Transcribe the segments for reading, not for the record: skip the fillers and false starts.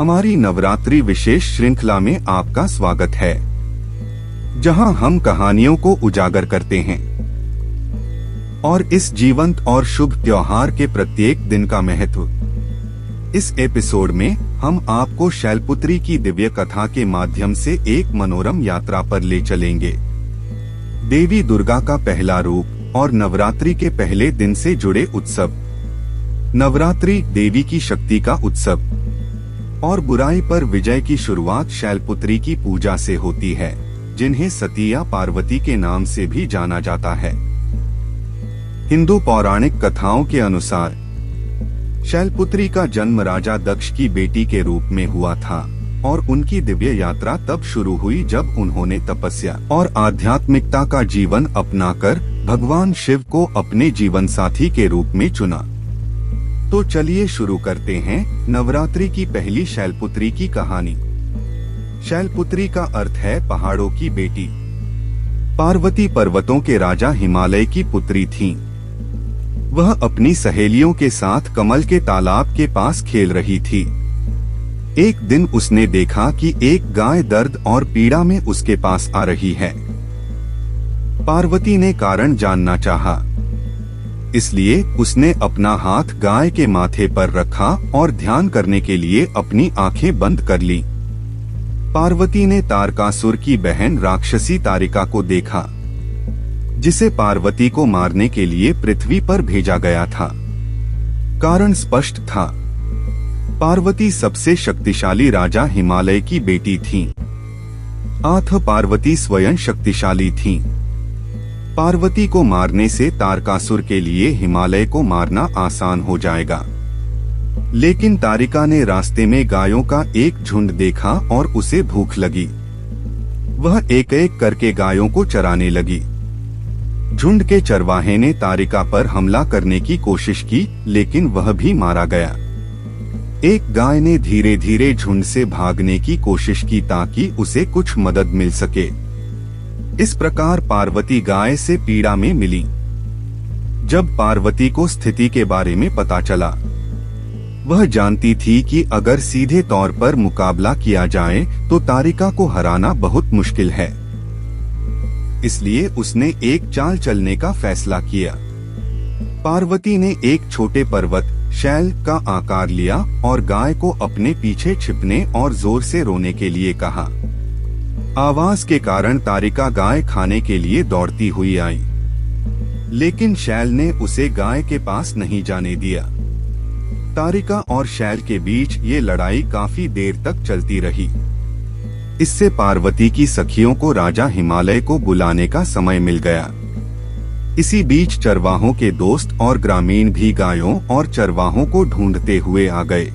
हमारी नवरात्रि विशेष श्रृंखला में आपका स्वागत है, जहां हम कहानियों को उजागर करते हैं और इस जीवंत और शुभ त्योहार के प्रत्येक दिन का महत्व। इस एपिसोड में हम आपको शैलपुत्री की दिव्य कथा के माध्यम से एक मनोरम यात्रा पर ले चलेंगे। देवी दुर्गा का पहला रूप और नवरात्रि के पहले दिन से जुड़े उत्सव। नवरात्रि देवी की शक्ति का उत्सव और बुराई पर विजय की शुरुआत शैलपुत्री की पूजा से होती है, जिन्हें सती या पार्वती के नाम से भी जाना जाता है। हिंदू पौराणिक कथाओं के अनुसार शैलपुत्री का जन्म राजा दक्ष की बेटी के रूप में हुआ था और उनकी दिव्य यात्रा तब शुरू हुई जब उन्होंने तपस्या और आध्यात्मिकता का जीवन अपनाकर भगवान शिव को अपने जीवन साथी के रूप में चुना। तो चलिए शुरू करते हैं नवरात्रि की पहली शैलपुत्री की कहानी। शैलपुत्री का अर्थ है पहाड़ों की बेटी। पार्वती पर्वतों के राजा हिमालय की पुत्री थीं। वह अपनी सहेलियों के साथ कमल के तालाब के पास खेल रही थी। एक दिन उसने देखा कि एक गाय दर्द और पीड़ा में उसके पास आ रही है। पार्वती ने कारण जानना चाहा, इसलिए उसने अपना हाथ गाय के माथे पर रखा और ध्यान करने के लिए अपनी आंखें बंद कर ली। पार्वती ने तारकासुर की बहन राक्षसी तारिका को देखा, जिसे पार्वती को मारने के लिए पृथ्वी पर भेजा गया था। कारण स्पष्ट था, पार्वती सबसे शक्तिशाली राजा हिमालय की बेटी थी। पार्वती स्वयं शक्तिशाली थी। पार्वती को मारने से तारकासुर के लिए हिमालय को मारना आसान हो जाएगा। लेकिन तारिका ने रास्ते में गायों का एक झुंड देखा और उसे भूख लगी। वह एक एक करके गायों को चराने लगी। झुंड के चरवाहे ने तारिका पर हमला करने की कोशिश की, लेकिन वह भी मारा गया। एक गाय ने धीरे धीरे झुंड से भागने की कोशिश की ताकि उसे कुछ मदद मिल सके। इस प्रकार पार्वती गाय से पीड़ा में मिली। जब पार्वती को स्थिति के बारे में पता चला, वह जानती थी कि अगर सीधे तौर पर मुकाबला किया जाए तो तारिका को हराना बहुत मुश्किल है। इसलिए उसने एक चाल चलने का फैसला किया। पार्वती ने एक छोटे पर्वत शैल का आकार लिया और गाय को अपने पीछे छिपने और जोर से रोने के लिए कहा। आवाज के कारण तारिका गाय खाने के लिए दौड़ती हुई आई, लेकिन शैल ने उसे गाय के पास नहीं जाने दिया। तारिका और शैल के बीच ये लड़ाई काफी देर तक चलती रही। इससे पार्वती की सखियों को राजा हिमालय को बुलाने का समय मिल गया। इसी बीच चरवाहों के दोस्त और ग्रामीण भी गायों और चरवाहों को ढूंढते हुए आ गए।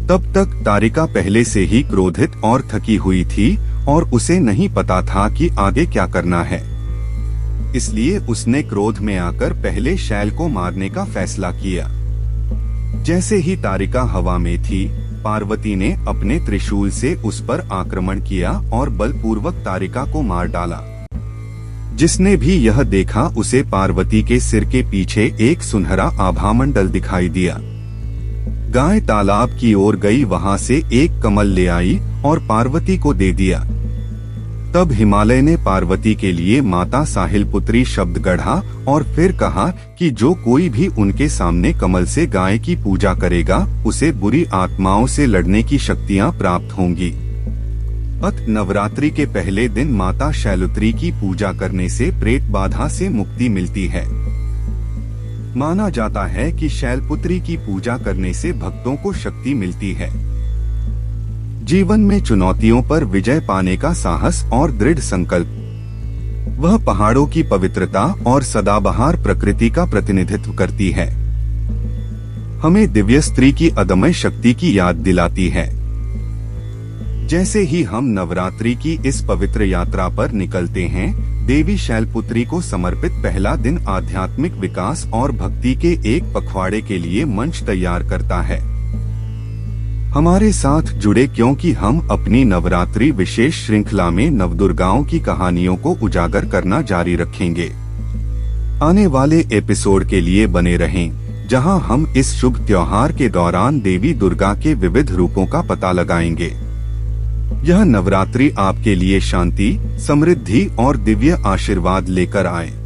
तब तक तारिका पहले से ही क्रोधित और थकी हुई थी और उसे नहीं पता था कि आगे क्या करना है। इसलिए उसने क्रोध में आकर पहले शैल को मारने का फैसला किया। जैसे ही तारिका हवा में थी, पार्वती ने अपने त्रिशूल से उस पर आक्रमण किया और बलपूर्वक तारिका को मार डाला। जिसने भी यह देखा, उसे पार्वती के सिर के पीछे एक सुनहरा आभामंडल दिखाई दिया। गाय तालाब की ओर गई, वहां से एक कमल ले आई और पार्वती को दे दिया। तब हिमालय ने पार्वती के लिए माता साहिलपुत्री शब्द गढ़ा और फिर कहा कि जो कोई भी उनके सामने कमल से गाय की पूजा करेगा, उसे बुरी आत्माओं से लड़ने की शक्तियां प्राप्त होंगी। नवरात्रि के पहले दिन माता शैलपुत्री की पूजा करने से प्रेत बाधा से मुक्ति मिलती है। माना जाता है कि शैलपुत्री की पूजा करने से भक्तों को शक्ति मिलती है। जीवन में चुनौतियों पर विजय पाने का साहस और दृढ़ संकल्प। वह पहाड़ों की पवित्रता और सदाबहार प्रकृति का प्रतिनिधित्व करती है। हमें दिव्य स्त्री की अदम्य शक्ति की याद दिलाती है। जैसे ही हम नवरात्रि की इस पवित्र यात्रा पर निकलते हैं, देवी शैलपुत्री को समर्पित पहला दिन आध्यात्मिक विकास और भक्ति के एक पखवाड़े के लिए मंच तैयार करता है। हमारे साथ जुड़े, क्योंकि हम अपनी नवरात्रि विशेष श्रृंखला में नवदुर्गाओं की कहानियों को उजागर करना जारी रखेंगे। आने वाले एपिसोड के लिए बने रहें। जहां हम इस शुभ त्योहार के दौरान देवी दुर्गा के विविध रूपों का पता लगाएंगे। यह नवरात्रि आपके लिए शांति, समृद्धि और दिव्य आशीर्वाद लेकर आए।